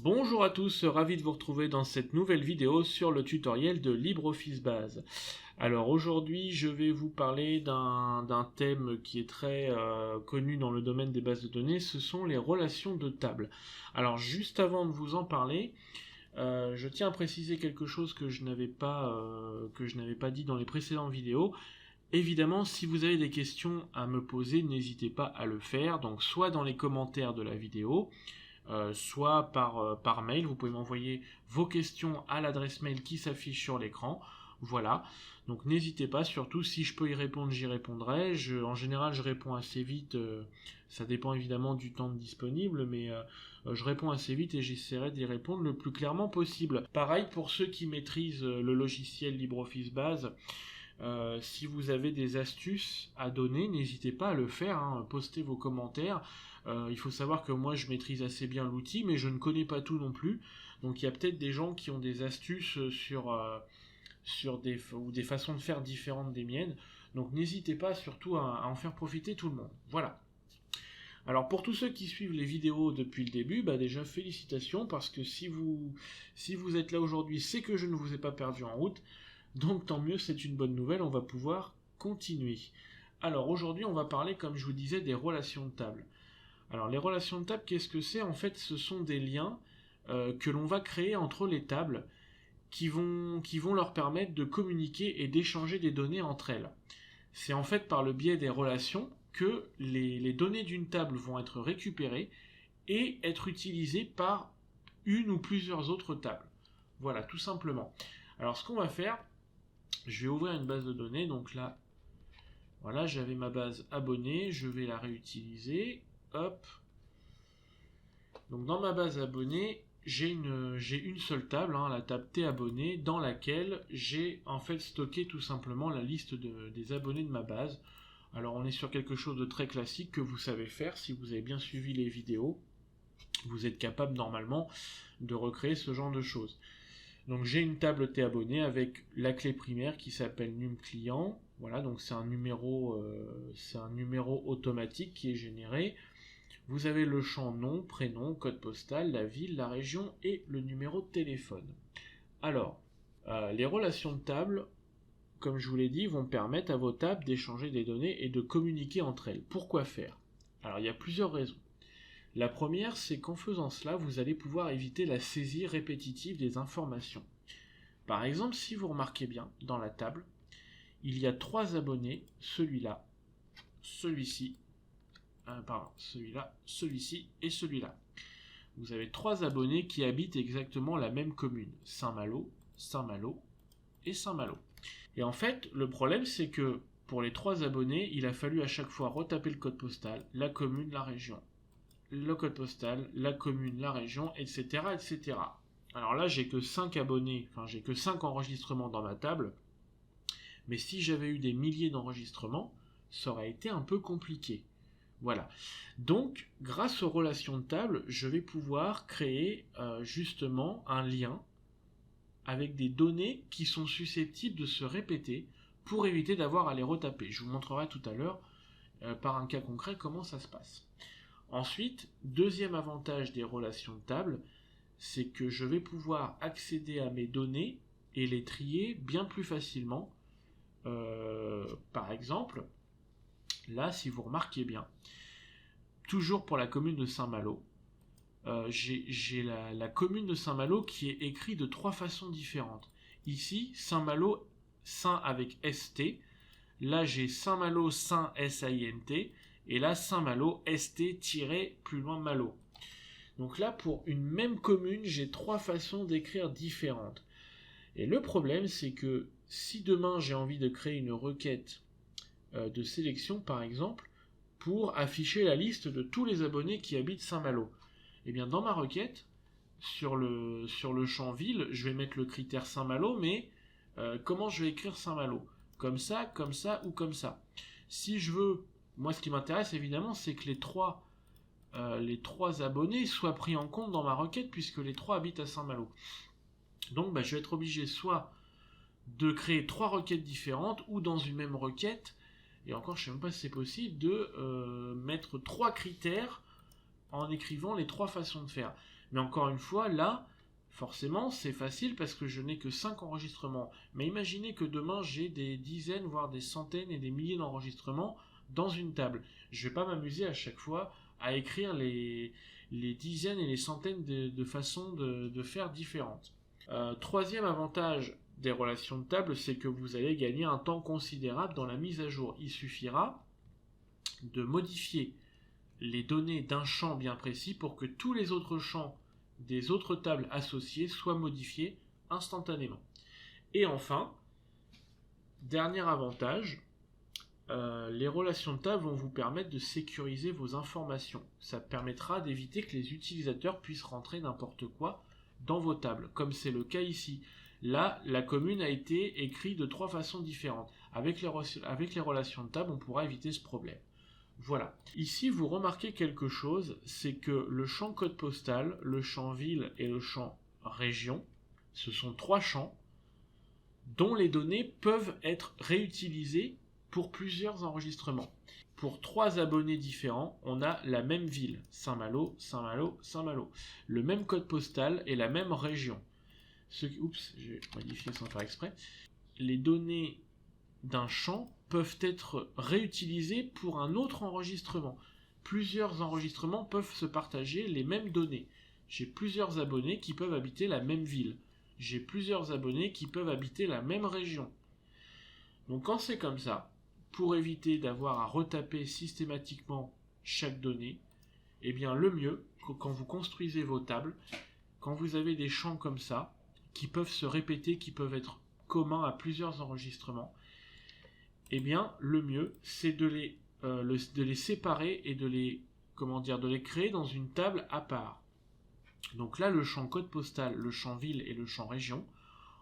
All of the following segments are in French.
Bonjour à tous, ravi de vous retrouver dans cette nouvelle vidéo sur le tutoriel de LibreOffice Base. Alors aujourd'hui je vais vous parler d'un thème qui est très connu dans le domaine des bases de données, ce sont les relations de table. Alors juste avant de vous en parler, je tiens à préciser quelque chose que je n'avais pas dit dans les précédentes vidéos. Évidemment, si vous avez des questions à me poser, n'hésitez pas à le faire, donc soit dans les commentaires de la vidéo, soit par mail. Vous pouvez m'envoyer vos questions à l'adresse mail qui s'affiche sur l'écran. Voilà, donc n'hésitez pas, surtout si je peux y répondre, j'y répondrai. En général, je réponds assez vite, ça dépend évidemment du temps disponible, mais je réponds assez vite et j'essaierai d'y répondre le plus clairement possible. Pareil pour ceux qui maîtrisent le logiciel LibreOffice Base. Si vous avez des astuces à donner, n'hésitez pas à le faire, hein, postez vos commentaires. Il faut savoir que moi je maîtrise assez bien l'outil, mais je ne connais pas tout non plus. Donc il y a peut-être des gens qui ont des astuces sur des façons de faire différentes des miennes. Donc n'hésitez pas surtout à en faire profiter tout le monde. Voilà. Alors pour tous ceux qui suivent les vidéos depuis le début, déjà félicitations, parce que si vous êtes là aujourd'hui, c'est que je ne vous ai pas perdu en route. Donc tant mieux, c'est une bonne nouvelle, on va pouvoir continuer. Alors aujourd'hui on va parler, comme je vous disais, des relations de table. Alors les relations de table, qu'est-ce que c'est? En fait, ce sont des liens que l'on va créer entre les tables qui vont leur permettre de communiquer et d'échanger des données entre elles. C'est en fait par le biais des relations que les données d'une table vont être récupérées et être utilisées par une ou plusieurs autres tables. Voilà, tout simplement. Alors ce qu'on va faire, je vais ouvrir une base de données, donc là, voilà, j'avais ma base abonnée, je vais la réutiliser, hop. Donc dans ma base abonnée, j'ai une seule table, la table T abonnés, dans laquelle j'ai en fait stocké tout simplement la liste des abonnés de ma base. Alors on est sur quelque chose de très classique que vous savez faire, si vous avez bien suivi les vidéos, vous êtes capable normalement de recréer ce genre de choses. Donc j'ai une table T abonné avec la clé primaire qui s'appelle num client. Voilà, donc c'est un numéro automatique qui est généré. Vous avez le champ nom, prénom, code postal, la ville, la région et le numéro de téléphone. Alors, les relations de table, comme je vous l'ai dit, vont permettre à vos tables d'échanger des données et de communiquer entre elles. Pourquoi faire? Alors il y a plusieurs raisons. La première, c'est qu'en faisant cela, vous allez pouvoir éviter la saisie répétitive des informations. Par exemple, si vous remarquez bien, dans la table, il y a 3 abonnés, celui-là, celui-ci, celui-là, celui-ci et celui-là. Vous avez 3 abonnés qui habitent exactement la même commune, Saint-Malo, Saint-Malo et Saint-Malo. Et en fait, le problème, c'est que pour les 3 abonnés, il a fallu à chaque fois retaper le code postal, la commune, la région. Le code postal, la commune, la région, etc., etc. Alors là, j'ai que 5 abonnés, j'ai que 5 enregistrements dans ma table, mais si j'avais eu des milliers d'enregistrements, ça aurait été un peu compliqué. Voilà. Donc, grâce aux relations de table, je vais pouvoir créer justement un lien avec des données qui sont susceptibles de se répéter pour éviter d'avoir à les retaper. Je vous montrerai tout à l'heure par un cas concret comment ça se passe. Ensuite, deuxième avantage des relations de table, c'est que je vais pouvoir accéder à mes données et les trier bien plus facilement. Par exemple, là, si vous remarquez bien, toujours pour la commune de Saint-Malo, j'ai la commune de Saint-Malo qui est écrite de 3 façons différentes. Ici, Saint-Malo, Saint avec ST. Là, j'ai Saint-Malo, Saint S-A-I-N-T. Et là, Saint-Malo, ST- plus loin Malo. Donc là, pour une même commune, j'ai 3 façons d'écrire différentes. Et le problème, c'est que si demain j'ai envie de créer une requête de sélection, par exemple, pour afficher la liste de tous les abonnés qui habitent Saint-Malo, eh bien dans ma requête, sur le champ ville, je vais mettre le critère Saint-Malo, mais comment je vais écrire Saint-Malo? Comme ça ou comme ça? Si je veux, moi ce qui m'intéresse évidemment, c'est que les trois abonnés soient pris en compte dans ma requête, puisque les 3 habitent à Saint-Malo. Donc je vais être obligé soit de créer 3 requêtes différentes, ou dans une même requête, et encore je ne sais même pas si c'est possible, de mettre 3 critères en écrivant les 3 façons de faire. Mais encore une fois, là, forcément, c'est facile parce que je n'ai que 5 enregistrements. Mais imaginez que demain, j'ai des dizaines, voire des centaines et des milliers d'enregistrements dans une table. Je ne vais pas m'amuser à chaque fois à écrire les dizaines et les centaines de façons de faire différentes. Troisième avantage des relations de table, c'est que vous allez gagner un temps considérable dans la mise à jour. Il suffira de modifier les données d'un champ bien précis pour que tous les autres champs des autres tables associées soient modifiés instantanément. Et enfin, dernier avantage, les relations de table vont vous permettre de sécuriser vos informations. Ça permettra d'éviter que les utilisateurs puissent rentrer n'importe quoi dans vos tables, comme c'est le cas ici. Là, la commune a été écrite de 3 façons différentes. Avec les relations de table, on pourra éviter ce problème. Voilà. Ici, vous remarquez quelque chose, c'est que le champ code postal, le champ ville et le champ région, ce sont 3 champs dont les données peuvent être réutilisées pour plusieurs enregistrements. Pour 3 abonnés différents, on a la même ville, Saint-Malo, Saint-Malo, Saint-Malo, le même code postal et la même région. Oups, j'ai modifié sans faire exprès. Les données d'un champ peuvent être réutilisées pour un autre enregistrement. Plusieurs enregistrements peuvent se partager les mêmes données. J'ai plusieurs abonnés qui peuvent habiter la même ville. J'ai plusieurs abonnés qui peuvent habiter la même région. Donc quand c'est comme ça, pour éviter d'avoir à retaper systématiquement chaque donnée, eh bien le mieux, quand vous construisez vos tables, quand vous avez des champs comme ça, qui peuvent se répéter, qui peuvent être communs à plusieurs enregistrements, eh bien le mieux c'est de les séparer et de les créer dans une table à part. Donc là, le champ code postal, le champ ville et le champ région,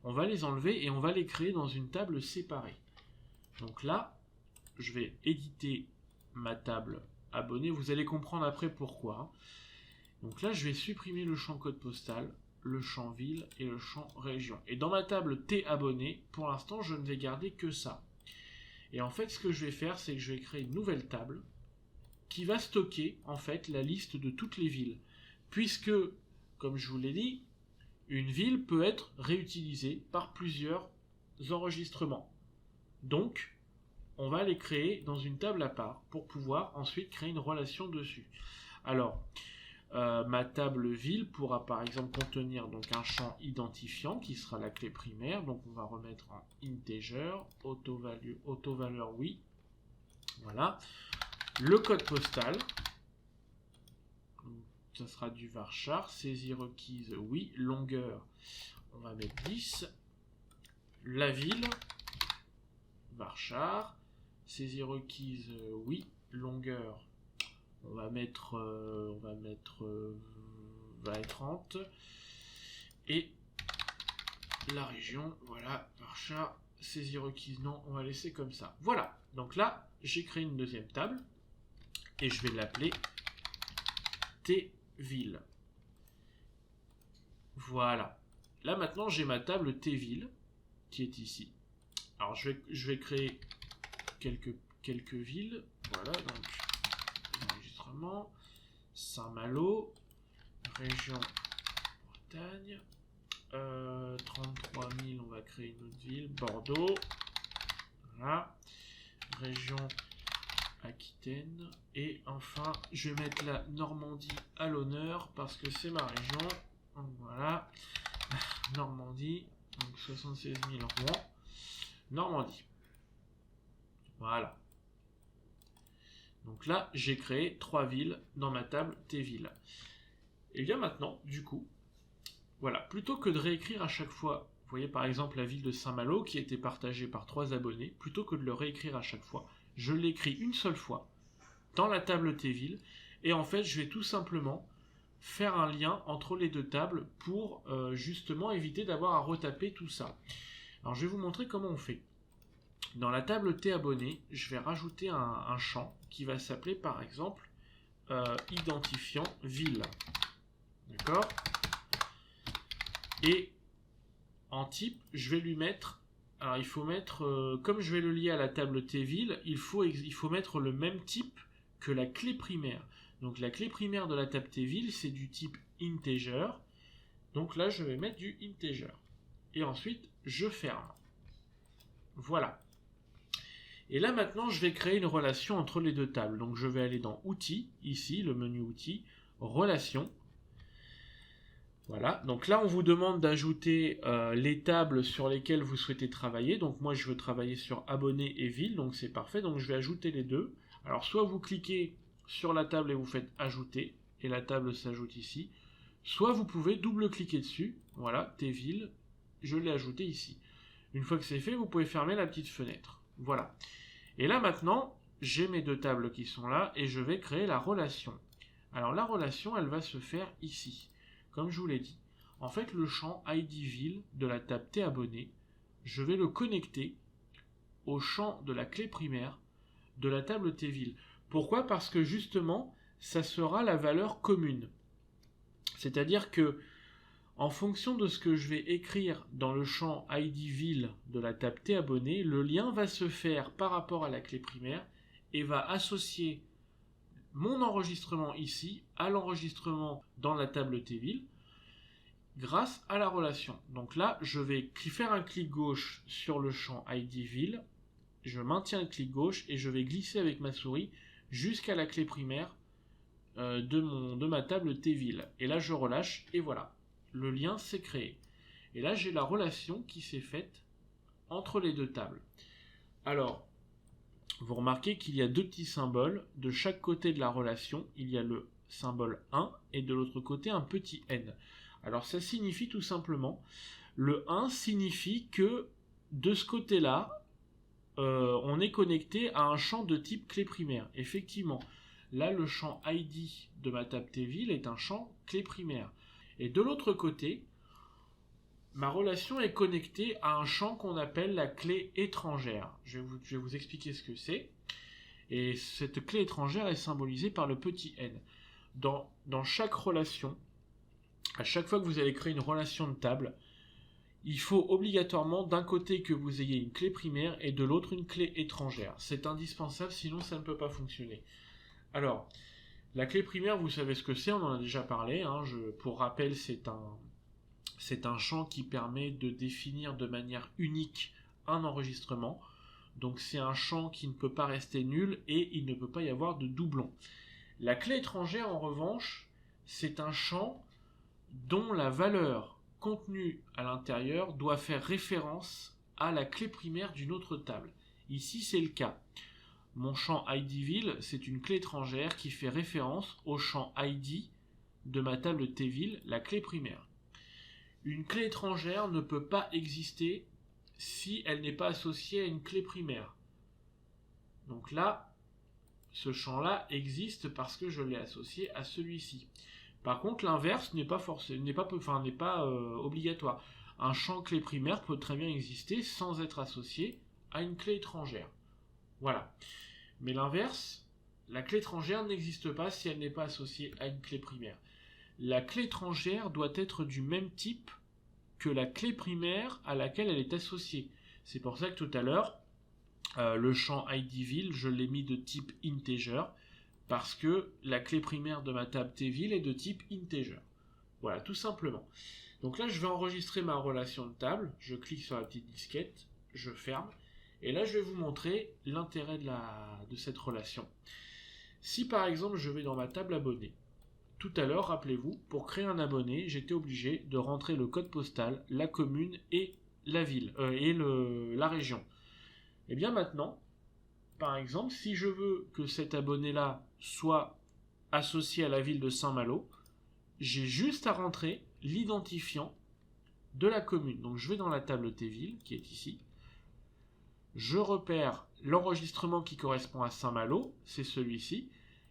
on va les enlever et on va les créer dans une table séparée. Donc là, je vais éditer ma table abonnée, vous allez comprendre après pourquoi. Donc là, je vais supprimer le champ code postal, le champ ville et le champ région. Et dans ma table T abonné, pour l'instant, je ne vais garder que ça. Et en fait, ce que je vais faire, c'est que je vais créer une nouvelle table qui va stocker en fait la liste de toutes les villes. Puisque, comme je vous l'ai dit, une ville peut être réutilisée par plusieurs enregistrements. Donc, on va les créer dans une table à part pour pouvoir ensuite créer une relation dessus. Alors, ma table ville pourra par exemple contenir donc un champ identifiant qui sera la clé primaire. Donc on va remettre en integer, autovaleur oui. Voilà. Le code postal. Ça sera du varchar. Saisie requise oui. Longueur, on va mettre 10. La ville. Varchar. Saisie requise oui. Longueur, on va mettre 20 et 30. Et la région, voilà, varchar, saisie requise non, on va laisser comme ça. Voilà, donc là, j'ai créé une deuxième table et je vais l'appeler T-ville. Voilà. Là maintenant, j'ai ma table T-ville qui est ici. Alors je vais créer quelques villes. Voilà, donc enregistrement, Saint-Malo, région Bretagne, 33 000, on va créer une autre ville, Bordeaux, voilà, région Aquitaine, et enfin, je vais mettre la Normandie à l'honneur parce que c'est ma région, donc voilà, Normandie, donc 76 000 Rouen, Normandie, voilà. Donc là, j'ai créé 3 villes dans ma table T-ville. Et bien maintenant, du coup, voilà, plutôt que de réécrire à chaque fois, vous voyez par exemple la ville de Saint-Malo qui était partagée par 3 abonnés, plutôt que de le réécrire à chaque fois, je l'écris une seule fois dans la table T-ville, et en fait, je vais tout simplement faire un lien entre les deux tables pour justement éviter d'avoir à retaper tout ça. Alors je vais vous montrer comment on fait. Dans la table T abonné, je vais rajouter un champ qui va s'appeler par exemple identifiant ville. D'accord ? Et en type, je vais lui mettre. Alors il faut mettre, comme je vais le lier à la table T ville, il faut mettre le même type que la clé primaire. Donc la clé primaire de la table T ville, c'est du type integer. Donc là, je vais mettre du integer. Et ensuite, je ferme. Voilà. Et là, maintenant, je vais créer une relation entre les deux tables. Donc, je vais aller dans Outils, ici, le menu Outils, Relations. Voilà. Donc là, on vous demande d'ajouter les tables sur lesquelles vous souhaitez travailler. Donc moi, je veux travailler sur Abonnés et Ville. Donc c'est parfait. Donc je vais ajouter les deux. Alors, soit vous cliquez sur la table et vous faites Ajouter. Et la table s'ajoute ici. Soit vous pouvez double-cliquer dessus. Voilà, T-Ville. Je l'ai ajouté ici. Une fois que c'est fait, vous pouvez fermer la petite fenêtre. Voilà. Et là maintenant, j'ai mes deux tables qui sont là et je vais créer la relation. Alors la relation, elle va se faire ici. Comme je vous l'ai dit. En fait, le champ ID Ville de la table T abonné, je vais le connecter au champ de la clé primaire de la table T Ville. Pourquoi ? Parce que justement, ça sera la valeur commune. C'est-à-dire que en fonction de ce que je vais écrire dans le champ ID Ville de la table T abonné, le lien va se faire par rapport à la clé primaire et va associer mon enregistrement ici à l'enregistrement dans la table T Ville grâce à la relation. Donc là, je vais faire un clic gauche sur le champ ID Ville, je maintiens le clic gauche et je vais glisser avec ma souris jusqu'à la clé primaire de ma table T Ville. Et là, je relâche et voilà. Le lien s'est créé. Et là, j'ai la relation qui s'est faite entre les deux tables. Alors, vous remarquez qu'il y a deux petits symboles. De chaque côté de la relation, il y a le symbole 1 et de l'autre côté un petit n. Alors, ça signifie tout simplement, le 1 signifie que de ce côté-là, on est connecté à un champ de type clé primaire. Effectivement, là, le champ ID de ma table T-Ville est un champ clé primaire. Et de l'autre côté, ma relation est connectée à un champ qu'on appelle la clé étrangère. Je vais vous expliquer ce que c'est. Et cette clé étrangère est symbolisée par le petit n. Dans chaque relation, à chaque fois que vous allez créer une relation de table, il faut obligatoirement d'un côté que vous ayez une clé primaire et de l'autre une clé étrangère. C'est indispensable, sinon ça ne peut pas fonctionner. Alors, la clé primaire, vous savez ce que c'est, on en a déjà parlé. Pour rappel, c'est un champ qui permet de définir de manière unique un enregistrement. Donc c'est un champ qui ne peut pas rester nul et il ne peut pas y avoir de doublons. La clé étrangère, en revanche, c'est un champ dont la valeur contenue à l'intérieur doit faire référence à la clé primaire d'une autre table. Ici, c'est le cas. Mon champ ID Ville, c'est une clé étrangère qui fait référence au champ ID de ma table T Ville, la clé primaire. Une clé étrangère ne peut pas exister si elle n'est pas associée à une clé primaire. Donc là, ce champ-là existe parce que je l'ai associé à celui-ci. Par contre, l'inverse n'est pas obligatoire. Un champ clé primaire peut très bien exister sans être associé à une clé étrangère. Voilà. Mais l'inverse, la clé étrangère n'existe pas si elle n'est pas associée à une clé primaire. La clé étrangère doit être du même type que la clé primaire à laquelle elle est associée. C'est pour ça que tout à l'heure, le champ ID Ville, je l'ai mis de type integer, parce que la clé primaire de ma table T Ville est de type integer. Voilà, tout simplement. Donc là, je vais enregistrer ma relation de table, je clique sur la petite disquette, je ferme, et là, je vais vous montrer l'intérêt de cette relation. Si par exemple, je vais dans ma table abonné, tout à l'heure, rappelez-vous, pour créer un abonné, j'étais obligé de rentrer le code postal, la commune et la ville, la région. Et bien maintenant, par exemple, si je veux que cet abonné-là soit associé à la ville de Saint-Malo, j'ai juste à rentrer l'identifiant de la commune. Donc je vais dans la table T-Ville, qui est ici. Je repère l'enregistrement qui correspond à Saint-Malo, c'est celui-ci.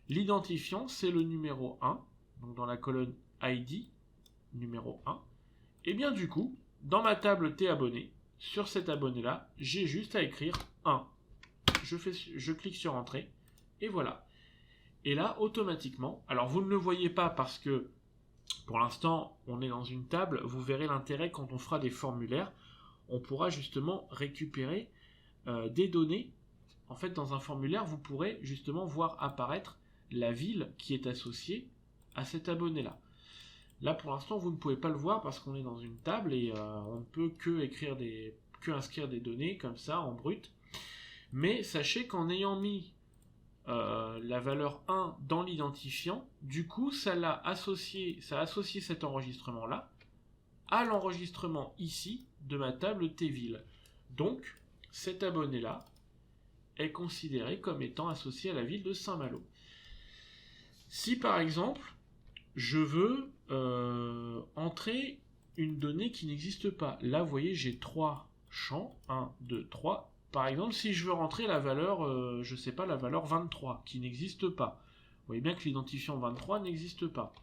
L'identifiant, c'est le numéro 1, donc dans la colonne ID, numéro 1. Et bien du coup, dans ma table T abonné, sur cet abonné-là, j'ai juste à écrire 1. Je clique sur Entrée, et voilà. Et là, automatiquement, alors vous ne le voyez pas parce que, pour l'instant, on est dans une table, vous verrez l'intérêt quand on fera des formulaires, on pourra justement récupérer des données. En fait, dans un formulaire, vous pourrez justement voir apparaître la ville qui est associée à cet abonné-là. Là pour l'instant vous ne pouvez pas le voir parce qu'on est dans une table et on ne peut que inscrire des données comme ça en brut. Mais sachez qu'en ayant mis la valeur 1 dans l'identifiant, du coup ça a associé cet enregistrement là à l'enregistrement ici de ma table Tville. Donc cet abonné là est considéré comme étant associé à la ville de Saint-Malo. Si par exemple je veux entrer une donnée qui n'existe pas, là vous voyez j'ai 3 champs, 1, 2, 3. Par exemple si je veux rentrer la valeur, je sais pas, la valeur 23 qui n'existe pas, vous voyez bien que l'identifiant 23 n'existe pas.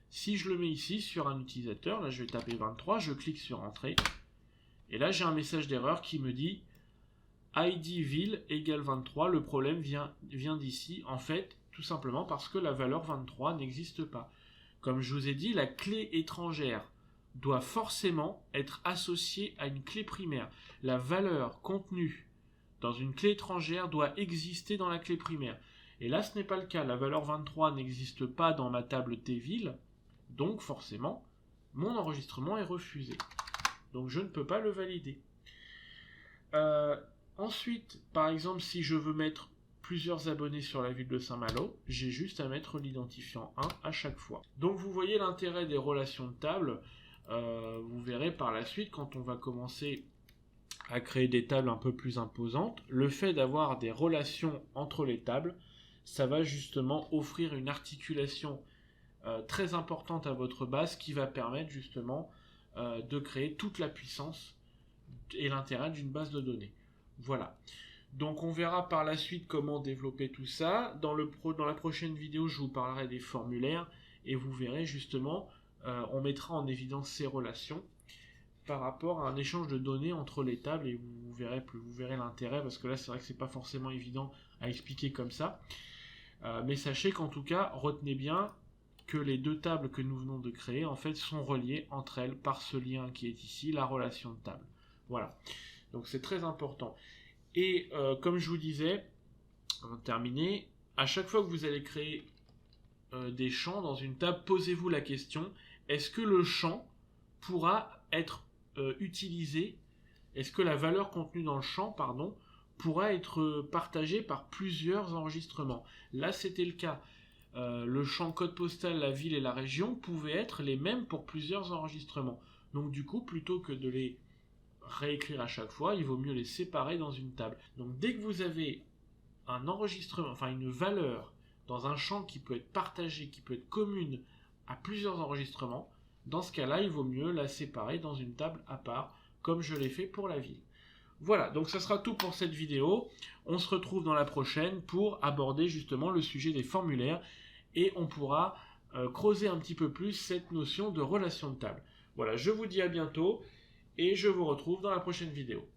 Si je le mets ici sur un utilisateur, là je vais taper 23, je clique sur Entrée, et là j'ai un message d'erreur qui me dit ID ville égale 23, le problème vient d'ici, en fait, tout simplement parce que la valeur 23 n'existe pas. Comme je vous ai dit, la clé étrangère doit forcément être associée à une clé primaire. La valeur contenue dans une clé étrangère doit exister dans la clé primaire. Et là, ce n'est pas le cas. La valeur 23 n'existe pas dans ma table Tville, donc forcément, mon enregistrement est refusé. Donc je ne peux pas le valider. Ensuite, par exemple, si je veux mettre plusieurs abonnés sur la ville de Saint-Malo, j'ai juste à mettre l'identifiant 1 à chaque fois. Donc vous voyez l'intérêt des relations de table. Vous verrez par la suite, quand on va commencer à créer des tables un peu plus imposantes, le fait d'avoir des relations entre les tables, ça va justement offrir une articulation très importante à votre base qui va permettre justement de créer toute la puissance et l'intérêt d'une base de données. Voilà. Donc on verra par la suite comment développer tout ça. Dans la prochaine vidéo, je vous parlerai des formulaires et vous verrez justement, on mettra en évidence ces relations par rapport à un échange de données entre les tables et vous verrez l'intérêt parce que là c'est vrai que c'est pas forcément évident à expliquer comme ça. Mais sachez qu'en tout cas, retenez bien que les deux tables que nous venons de créer en fait sont reliées entre elles par ce lien qui est ici, la relation de table. Voilà. Donc c'est très important. Et comme je vous disais, avant de terminer, à chaque fois que vous allez créer des champs dans une table, posez-vous la question, est-ce que le champ pourra être utilisé, est-ce que la valeur contenue dans le champ, pourra être partagée par plusieurs enregistrements? Là c'était le cas. Le champ code postal, la ville et la région pouvaient être les mêmes pour plusieurs enregistrements. Donc du coup, plutôt que de les réécrire à chaque fois, il vaut mieux les séparer dans une table. Donc dès que vous avez un enregistrement, enfin une valeur dans un champ qui peut être partagé, qui peut être commune à plusieurs enregistrements, dans ce cas-là, il vaut mieux la séparer dans une table à part, comme je l'ai fait pour la ville. Voilà, donc ça sera tout pour cette vidéo. On se retrouve dans la prochaine pour aborder justement le sujet des formulaires et on pourra creuser un petit peu plus cette notion de relation de table. Voilà, je vous dis à bientôt et je vous retrouve dans la prochaine vidéo.